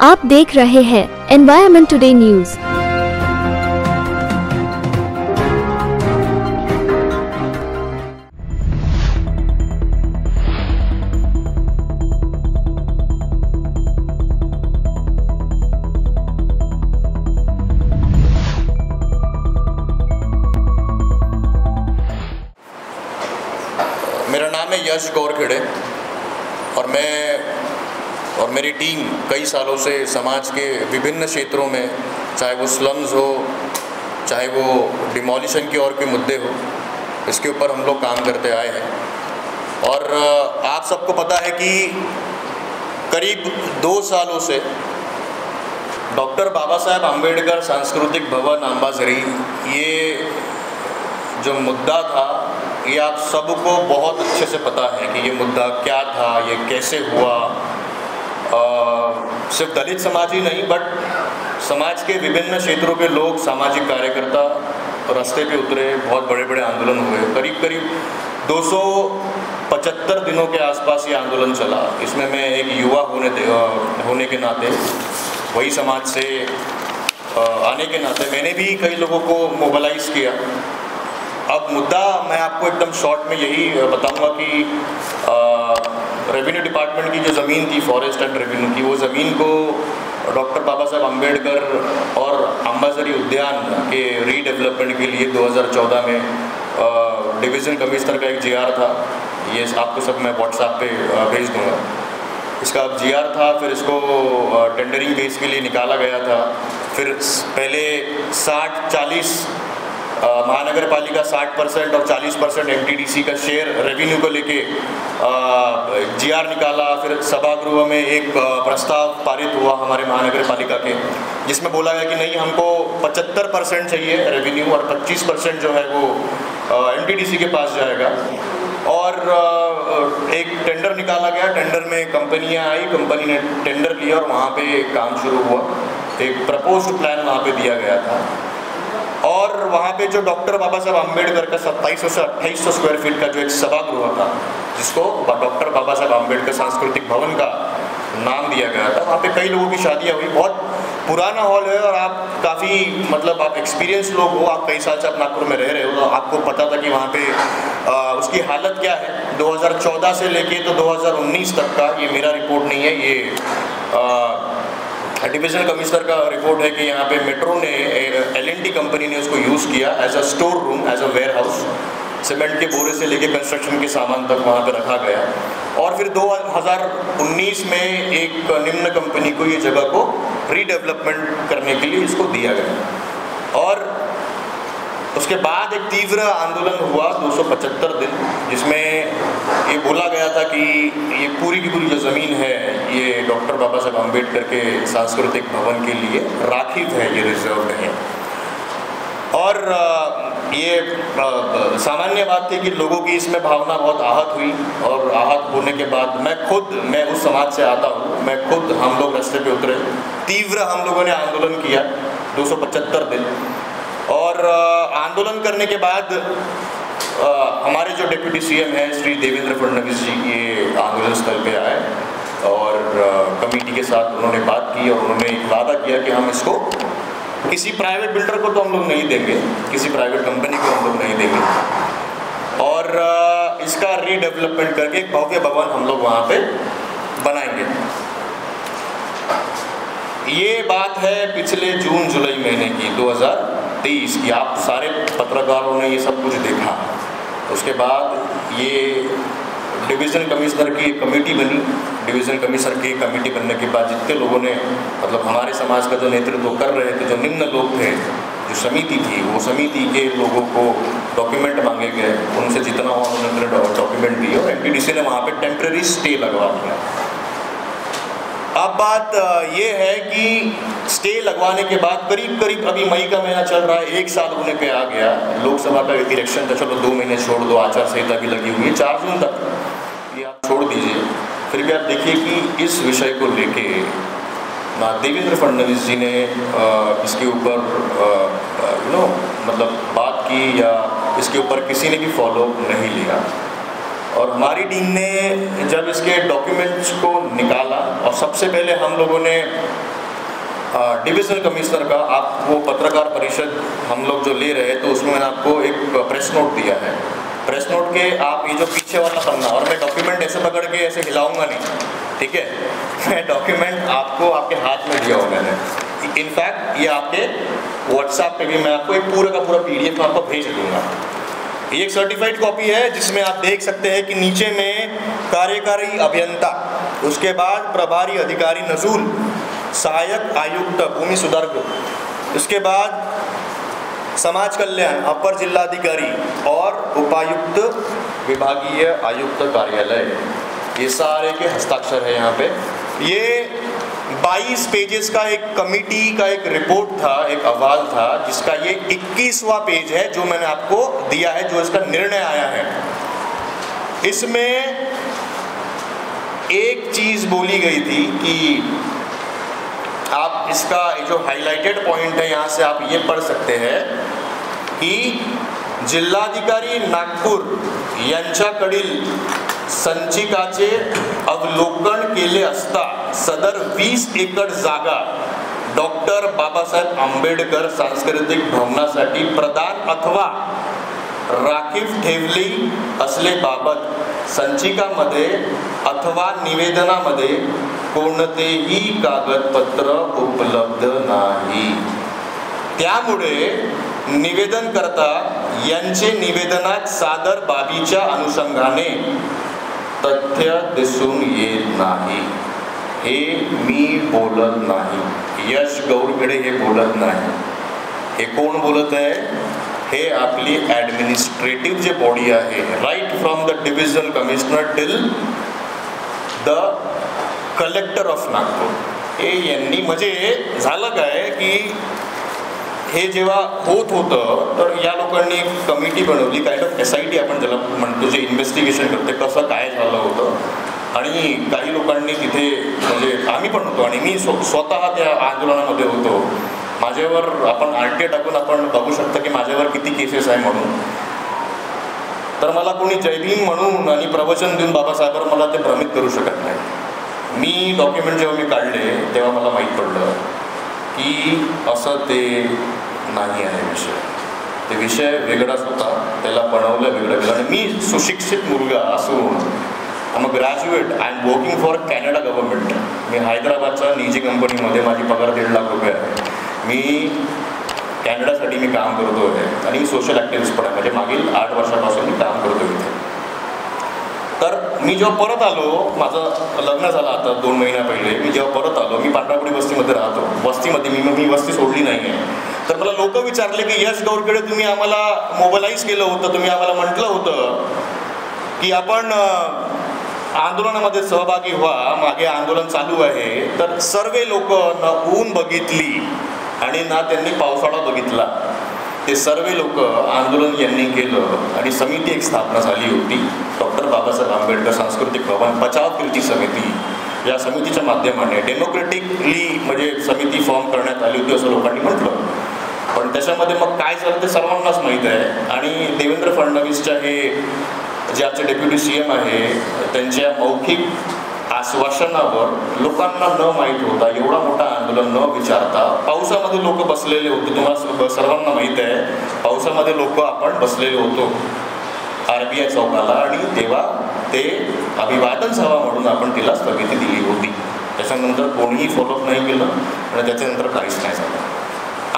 आप देख रहे हैं एनवायरमेंट टुडे न्यूज। मेरा नाम है यश गौरखेड़े और मैं और मेरी टीम कई सालों से समाज के विभिन्न क्षेत्रों में, चाहे वो स्लम्स हो, चाहे वो डिमोलिशन के और कोई मुद्दे हो, इसके ऊपर हम लोग काम करते आए हैं। और आप सबको पता है कि करीब 2 सालों से डॉक्टर बाबा साहेब आम्बेडकर सांस्कृतिक भवन अंबाझरी, ये जो मुद्दा था, ये आप सबको बहुत अच्छे से पता है कि ये मुद्दा क्या था, ये कैसे हुआ। सिर्फ दलित समाज ही नहीं, बट समाज के विभिन्न क्षेत्रों के लोग, सामाजिक कार्यकर्ता रास्ते पे उतरे, बहुत बड़े बड़े आंदोलन हुए। करीब करीब 275 दिनों के आसपास ये आंदोलन चला। इसमें मैं एक युवा होने के नाते, वही समाज से आने के नाते मैंने भी कई लोगों को मोबिलाइज़ किया। अब मुद्दा मैं आपको एकदम शॉर्ट में यही बताऊंगा कि रेवेन्यू डिपार्टमेंट की जो ज़मीन थी, फॉरेस्ट एंड रेवेन्यू की, वो ज़मीन को डॉक्टर बाबा साहेब आम्बेडकर और अंबाझरी उद्यान के रीडेवलपमेंट के लिए 2014 में डिवीज़न कमिश्नर का एक जीआर था। ये आपको सब मैं व्हाट्सएप पे भेज दूँगा। इसका अब जीआर था, फिर इसको टेंडरिंग बेस के लिए निकाला गया था। फिर पहले 60-40 महानगर पालिका 60% और 40% एमटीडीसी का शेयर रेवेन्यू को लेके जीआर निकाला। फिर सभागृह में एक प्रस्ताव पारित हुआ हमारे महानगर पालिका के, जिसमें बोला गया कि नहीं, हमको 75% चाहिए रेवेन्यू और 25% जो है वो एमटीडीसी के पास जाएगा। और एक टेंडर निकाला गया। टेंडर में कंपनियां आई, कंपनी ने टेंडर लिया और वहाँ पे काम शुरू हुआ। एक प्रपोज्ड प्लान वहाँ पे दिया गया था और वहाँ पे जो डॉक्टर बाबा साहब आम्बेडकर का 2700 से 2800 स्क्वायर फीट का जो एक सभागृह था, जिसको डॉक्टर बाबा साहब आम्बेडकर सांस्कृतिक भवन का नाम दिया गया था, वहाँ पे कई लोगों की शादियाँ हुई। बहुत पुराना हॉल है और आप काफ़ी आप एक्सपीरियंस लोग हो, आप कई साल से आप नागपुर में रह रहे हो, तो आपको पता था कि वहाँ पे उसकी हालत क्या है। 2014 से लेके तो 2019 तक का, ये मेरा रिपोर्ट नहीं है, ये डिवीज़न कमिश्नर का रिपोर्ट है कि यहाँ पे मेट्रो ने, एल&टी कंपनी ने उसको यूज़ किया as a store room, as a warehouse. Cement के बोरे से लेके कंस्ट्रक्शन के सामान तक वहाँ पे रखा गया। और फिर 2019 में एक निम्न कंपनी को ये जगह को रीडेवलपमेंट करने के लिए इसको दिया गया। और उसके बाद एक तीव्र आंदोलन हुआ 275 दिन, जिसमें ये बोला गया था कि ये पूरी की पूरी जो ज़मीन है, ये डॉक्टर बाबा साहब आम्बेडकर के सांस्कृतिक भवन के लिए राखिव है, ये रिजर्व्ड है। और ये सामान्य बात थी कि लोगों की इसमें भावना बहुत आहत हुई। और आहत होने के बाद मैं उस समाज से आता हूँ, हम लोग रास्ते पे उतरे। तीव्र हम लोगों ने आंदोलन किया 275 दिन। और आंदोलन करने के बाद हमारे जो डिप्टी सीएम हैं श्री देवेंद्र फडणवीस जी, ये आंदोलन स्थल पे आए और कमेटी के साथ उन्होंने बात की और उन्होंने एक वादा किया कि हम इसको किसी प्राइवेट बिल्डर को तो हम लोग नहीं देंगे, किसी प्राइवेट कंपनी को हम लोग नहीं देंगे, और इसका रीडेवलपमेंट करके एक भव्य भवन हम लोग वहाँ पे बनाएंगे। ये बात है पिछले जून-जुलाई महीने की 2023 की। आप सारे पत्रकारों ने ये सब कुछ देखा। उसके बाद ये डिवीज़न कमिश्नर की एक कमेटी बनी। डिवीज़न कमिश्नर की कमेटी बनने के बाद जितने लोगों ने हमारे समाज का जो नेतृत्व कर रहे थे, जो निम्न लोग थे, जो समिति थी, वो समिति के लोगों को डॉक्यूमेंट मांगे गए। उनसे जितना हुआ उन्होंने डॉक्यूमेंट दिए और एमटीडीसी ने वहाँ पे टेम्प्रेरी स्टे लगवा दिया। अब बात ये है कि स्टे लगवाने के बाद करीब अभी मई का महीना चल रहा है, 1 साल होने पे आ गया। लोकसभा का इलेक्शन था, चलो 2 महीने छोड़ दो, आचार संहिता भी लगी हुई है 4 जून तक, ये आप छोड़ दीजिए। फिर भी आप देखिए कि इस विषय को लेके देवेंद्र फडणवीस जी ने इसके ऊपर बात की या इसके ऊपर किसी ने भी फॉलो नहीं लिया। और हमारी टीम ने जब इसके डॉक्यूमेंट्स को निकाला और सबसे पहले हम लोगों ने डिविजनल कमिश्नर का आपको पत्रकार परिषद हम लोग जो ले रहे हैं, तो उसमें मैंने आपको एक प्रेस नोट दिया है। प्रेस नोट के आप ये जो पीछे वाला पन्ना, और मैं डॉक्यूमेंट ऐसे पकड़ के ऐसे हिलाऊंगा नहीं, ठीक है? मैं डॉक्यूमेंट आपको आपके हाथ में दिया होगा मैंने। इनफैक्ट ये आपके व्हाट्सएप पे भी मैं आपको एक पूरा का पूरा PDF आपको भेज दूंगा। ये एक सर्टिफाइड कॉपी है जिसमें आप देख सकते हैं कि नीचे में कार्यकारी अभियंता, उसके बाद प्रभारी अधिकारी नजूल, सहायक आयुक्त भूमि सुधार ग्रुप, उसके बाद समाज कल्याण अपर जिलाधिकारी और उपायुक्त विभागीय आयुक्त कार्यालय, ये सारे के हस्ताक्षर है यहाँ पे। ये 22 पेजेस का एक कमिटी का एक रिपोर्ट था, एक अहवाल था, जिसका ये 21वां पेज है जो मैंने आपको दिया है, जो इसका निर्णय आया है। इसमें एक चीज बोली गई थी कि आप इसका जो हाईलाइटेड पॉइंट है यहाँ से आप ये पढ़ सकते हैं की जिल्हाधिकारी नागपूर यांच्याकडील संचिकाचे अवलोकन केले असता सदर 20 एकर जागा डॉक्टर बाबासाहेब आंबेडकर सांस्कृतिक भवनासाठी प्रदान अथवा राखीव ठेवली असलेबाबत संचिकामध्ये अथवा निवेदनामध्ये कोणतेही कागदपत्र उपलब्ध नाही। त्यामुळे निवेदनकर्ता यांचे निवेदनात सादर बाबीच्या अनुषंगाने तथ्य दिसून येत नाही। हे मी बोलत नाही, यश गौरखेडे हे बोलत नाही। हे कोण बोलत आहे? हे आपली ॲडमिनिस्ट्रेटिव्ह जे बॉडी आहे, right from the divisional commissioner till the collector of Nagpur, हे यांनी, म्हणजे झालं काय की हे जेव्हा होत होतं तर या लोकांनी एक कमिटी बनवली, काइंड ऑफ SIT आपण ज्याला म्हणतो, जे इन्व्हेस्टिगेशन करते कसं काय झालं होतं। आणि काही लोकांनी तिथे, म्हणजे आम्ही पण होतो आणि मी स्वतः त्या आंदोलनामध्ये होतो। माझ्यावर आपण RTA टाकून आपण बघू शकता की माझ्यावर किती केसेस आहे म्हणून। तर मला कोणी जय भीम म्हणून आणि प्रवचन देऊन बाबासाहेबांवर मला ते भ्रमित करू शकत नाही। मी डॉक्युमेंट जेव्हा मी काढले तेव्हा मला माहीत पडलं की असं ते नाही आहे विषय, ते विषय वेगळाच होता, त्याला बनवलं वेगळं केलं। आणि मी सुशिक्षित मुलगा असून, I am a graduate, I am working for Canada government, मी हैदराबादच्या निजी कंपनीमध्ये, माझी पगार 1.5 लाख रुपये आहे, मी कॅनडासाठी मी काम करतो आहे आणि मी सोशल ॲक्टिव्हिस्ट पण आहे, म्हणजे मागील 8 वर्षापासून मी काम करतो इथे। तर मी जेव्हा परत आलो, माझं लग्न झालं आता 2 महिन्या पहिले, मी जेव्हा परत आलो, मी पांढरापुडी वस्तीमध्ये राहतो, वस्तीमध्ये मी वस्ती सोडली नाही आहे। तर मला लोक विचारले की यश गौरखेडे, तुम्ही आम्हाला मोबिलाईज केलं होतं, तुम्ही आम्हाला म्हटलं होतं की आपण आंदोलनामध्ये सहभागी व्हा, मागे आंदोलन चालू आहे। तर सर्व लोक ना ऊन बघितली आणि ना त्यांनी पावसाळा बघितला, ते सर्व लोक आंदोलन यांनी केलं आणि समिती एक स्थापना झाली होती, डॉक्टर बाबासाहेब आंबेडकर सांस्कृतिक भवन बचाव कृती समिती। या समितीच्या माध्यमाने डेमोक्रेटिकली म्हणजे समिती फॉर्म करण्यात आली होती असं लोकांनी म्हटलं। पण त्याच्यामध्ये मग काय झालं ते सर्वांनाच माहीत आहे। आणि देवेंद्र फडणवीसच्या हे जे आमचे डेप्युटी CM आहे, त्यांच्या मौखिक आश्वासनावर लोकांना न माहीत होता, एवढा मोठा आंदोलन न विचारता पावसामध्ये लोक बसलेले होते, तुम्हाला सर्वांना माहीत आहे, पावसामध्ये लोक आपण बसलेले होतो RBI चौकाला, आणि तेव्हा ते अभिवादन सभा म्हणून आपण तिला स्थगिती दिली होती। त्याच्यानंतर कोणीही फॉलोअप नाही केलं आणि त्याच्यानंतर काहीच नाही झालं।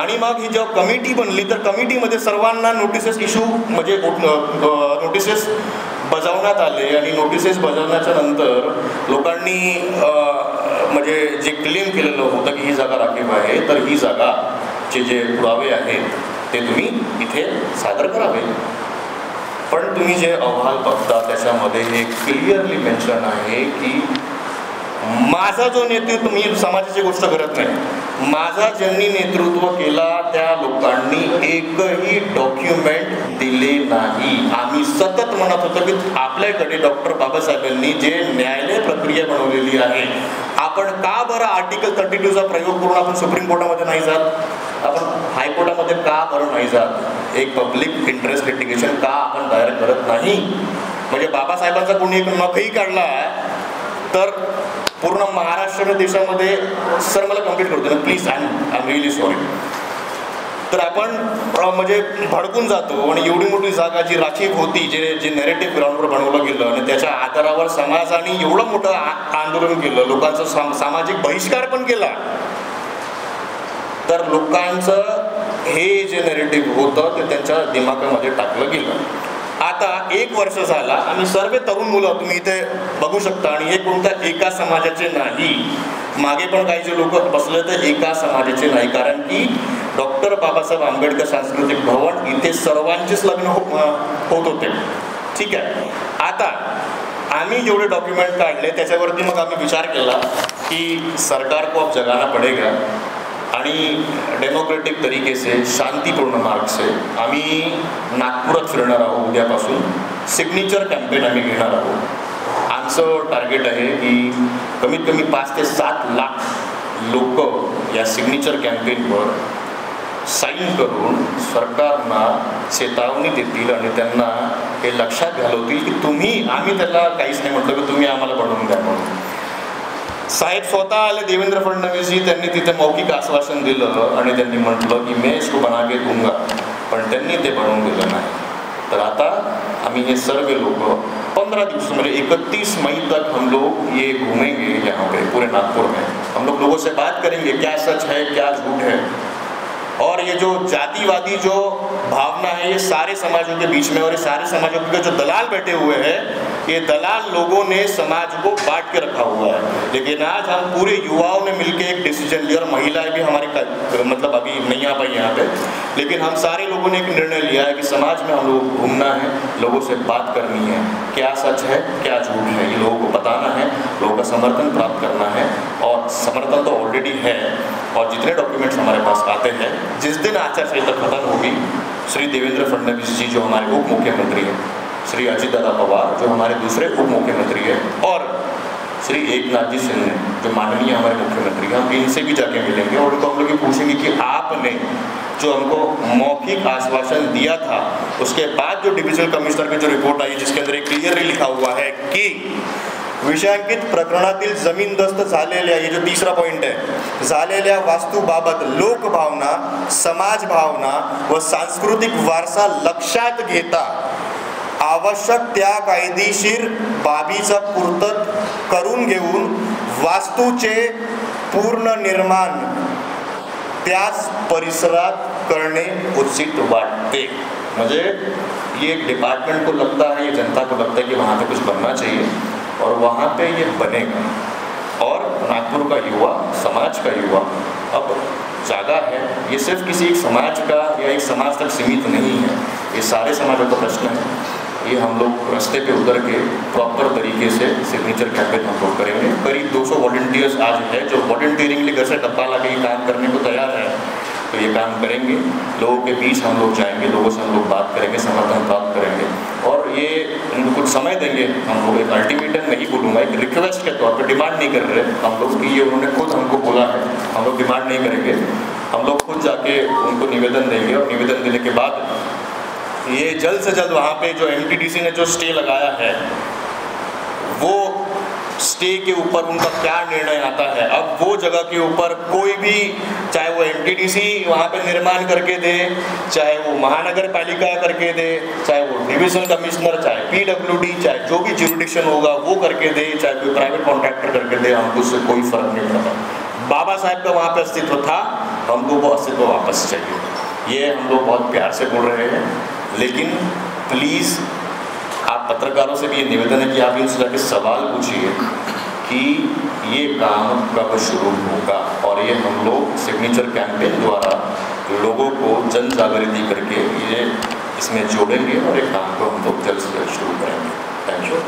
आणि मग ही जेव्हा कमिटी बनली तर कमिटीमध्ये सर्वांना नोटिसेस इश्यू, म्हणजे नोटिसेस बजावण्यात आले आणि नोटिसेस बजावण्याच्या नंतर लोकांनी म्हणजे जे क्लेम केलेलं होतं की ही जागा राखीव आहे, तर ही जागाचे जे पुरावे आहेत ते तुम्ही इथे सादर करावे। पण तुम्ही जे अहवाल बघता त्याच्यामध्ये हे क्लिअरली मेन्शन आहे की माझा जो नेतृत्व, मी समाजाची गोष्ट करत नाही, माझा ज्यांनी नेतृत्व केला त्या लोकांनी एकही डॉक्युमेंट दिले नाही। आम्ही सतत म्हणत होतो की आपल्याकडे डॉक्टर बाबासाहेबांनी जे न्यायालय प्रक्रिया बनवलेली आहे, आपण का बरं आर्टिकल 32चा प्रयोग करून आपण सुप्रीम कोर्टामध्ये नाही जात, आपण हायकोर्टामध्ये का बरं नाही जात, एक पब्लिक इंटरेस्ट लिटिगेशन का आपण दायर करत नाही। म्हणजे बाबासाहेबांचा कोणी एक नखही काढला तर पूर्ण महाराष्ट्र देशामध्ये, सर मला कंप्लीट करतो ना please, I am really sorry. तर आपण म्हणजे भडकून जातो आणि एवढी मोठी जागा जी राखीव होती, जे नॅरेटिव्ह ग्राउंडवर बनवलं गेलं आणि त्याच्या आधारावर समाजाने एवढं मोठं आंदोलन केलं, लोकांचा सामाजिक बहिष्कार पण केला. तर लोकांचं हे जे नॅरेटिव्ह होतं ते त्यांच्या दिमागामध्ये टाकलं गेलं. आता 1 वर्ष झाला आणि सर्व तरुण मुलं तुम्ही इथे बघू शकता, आणि हे कोणत्या एका समाजाचे नाही, मागे पण काही जे लोक बसले तर एका समाजाचे नाही, कारण की डॉक्टर बाबासाहेब आंबेडकर सांस्कृतिक भवन इथे सर्वांचेच लग्न होत होते. ठीक आहे. आता आम्ही जेवढे डॉक्युमेंट काढले त्याच्यावरती मग आम्ही विचार केला की सरकार को अब जगाना पडेगा आणि डेमोक्रेटिक तरीके से शांतीपूर्ण मार्ग से आम्ही नागपुरात फिरणार आहोत. उद्यापासून सिग्नेचर कॅम्पेन आम्ही घेणार आहोत. आमचं टार्गेट आहे की कमीत कमी 5 ते 7 लाख लोक या सिग्नेचर कॅम्पेनवर साईन करून सरकारना चेतावणी देतील आणि त्यांना हे लक्षात घालवतील की आम्ही त्याला काहीच नाही म्हटलं की तुम्ही आम्हाला बनवून द्या म्हणून. साहेब स्वतः आले, देवेंद्र फडणवीसजी, त्यांनी तिथे मौखिक आश्वासन दिलं आणि त्यांनी म्हटलं की मैं इसको बना के दूंगा, पण त्यांनी ते बनवून दिलं नाही. तर आता आम्ही हे सर्व लोक 15 दिवस म्हणजे 31 मई तक हम लोग ये घूमेंगे यहाँ पे पूरे नागपुर में. हम लोग लोगों से बात करेंगे क्या सच है क्या झूठ है, और ये जो जातिवादी जो भावना है ये सारे समाजों के बीच में, और ये सारे समाजों के जो दलाल बैठे हुए हैं, ये दलाल लोगों ने समाज को बांट के रखा हुआ है. लेकिन आज हम पूरे युवाओं ने मिलकर एक डिसीजन लिया, और महिलाएं भी हमारे मतलब अभी नहीं आ पाई यहाँ पे, लेकिन हम सारे लोगों ने एक निर्णय लिया है कि समाज में हम लोग घूमना है, लोगों से बात करनी है, क्या सच है क्या झूठ है, ये लोगों को बताना है, लोगों का समर्थन प्राप्त करना है. और समर्थन तो ऑलरेडी है, और जितने डॉक्यूमेंट्स हमारे पास आते हैं, जिस दिन आचार संहिता खत्म होगी, श्री देवेंद्र फडणवीस जी जो हमारे उप मुख्यमंत्री हैं, श्री अजित दादा पवार जो हमारे दूसरे उप मुख्यमंत्री हैं, और श्री एकनाथ जी शिंदे जो माननीय हमारे मुख्यमंत्री हैं, हम इनसे भी जाके मिलेंगे और उनको हम लोग ये पूछेंगे कि आपने जो हमको मौखिक आश्वासन दिया था, उसके बाद जो डिविजनल कमिश्नर की जो रिपोर्ट आई जिसके अंदर एक क्लियरली लिखा हुआ है कि विषयांकित प्रकरणातील जमीनदस्त झालेल्या, ये जो तीसरा पॉइंट है, झालेल्या वास्तूबाबत लोकभावना, समाज भावना व सांस्कृतिक वारसा लक्षात घेता आवश्यक त्या कायदेशीर बाबीचा पूर्तता करून घेऊन वास्तूचे पुनर्निर्माण त्याच परिसरात करणे उचित वाटते. म्हणजे ये डिपार्टमेंट को लगता है, ये जनता को लगता है कि वहाँ पे कुछ बनना चाहिए और वहाँ पे ये बनेगा. और नागपुर का युवा, समाज का युवा अब जागा है. ये सिर्फ किसी एक समाज का या एक समाज तक सीमित नहीं है, ये सारे समाजों का प्रश्न है. ये हम लोग रास्ते पे उतर के प्रॉपर तरीके से सिग्नेचर कैंपेन हम लोग करेंगे. करीब 200 वॉलंटियर्स आज है जो वॉलंटियरिंगली घर से डब्बा ला के काम करने को तैयार है. तो ये काम करेंगे, लोगों के बीच हम लोग जाएंगे, लोगों से हम लोग बात करेंगे, समर्थन प्राप्त करेंगे, और ये उनको कुछ समय देंगे. हम लोग एक अल्टीमेटम नहीं बोलूँगा, एक रिक्वेस्ट के तौर पर डिमांड नहीं कर रहे हम लोग कि ये उन्होंने खुद हमको बोला है, हम लोग डिमांड नहीं करेंगे. हम लोग खुद जाके उनको निवेदन देंगे, और निवेदन देने के बाद ये जल्द से जल्द वहाँ पे जो MTDC ने जो स्टे लगाया है, वो स्टे के ऊपर उनका क्या निर्णय आता है. अब वो जगह के ऊपर कोई भी, चाहे वो MTDC वहाँ पे निर्माण करके दे, चाहे वो महानगर पालिका करके दे, चाहे वो डिविजनल कमिश्नर, चाहे PWD, चाहे जो भी ज्यूरिडिक्शन होगा वो करके दे, चाहे कोई प्राइवेट कॉन्ट्रैक्टर करके दे, हमको उससे कोई फर्क नहीं पड़ता. बाबा साहेब का वहाँ पे अस्तित्व था, हमको वो अस्तित्व वापस चाहिए. ये हम लोग बहुत प्यार से बोल रहे हैं, लेकिन प्लीज़ आप पत्रकारों से भी ये निवेदन है कि आप इनसे जाके सवाल पूछिए कि ये काम कब शुरू होगा. और ये हम लोग सिग्नेचर कैंपेन द्वारा लोगों को जन जागृति करके ये इसमें जोड़ेंगे और एक काम को हम लोग जल्द से जल्द शुरू करेंगे. Thank you.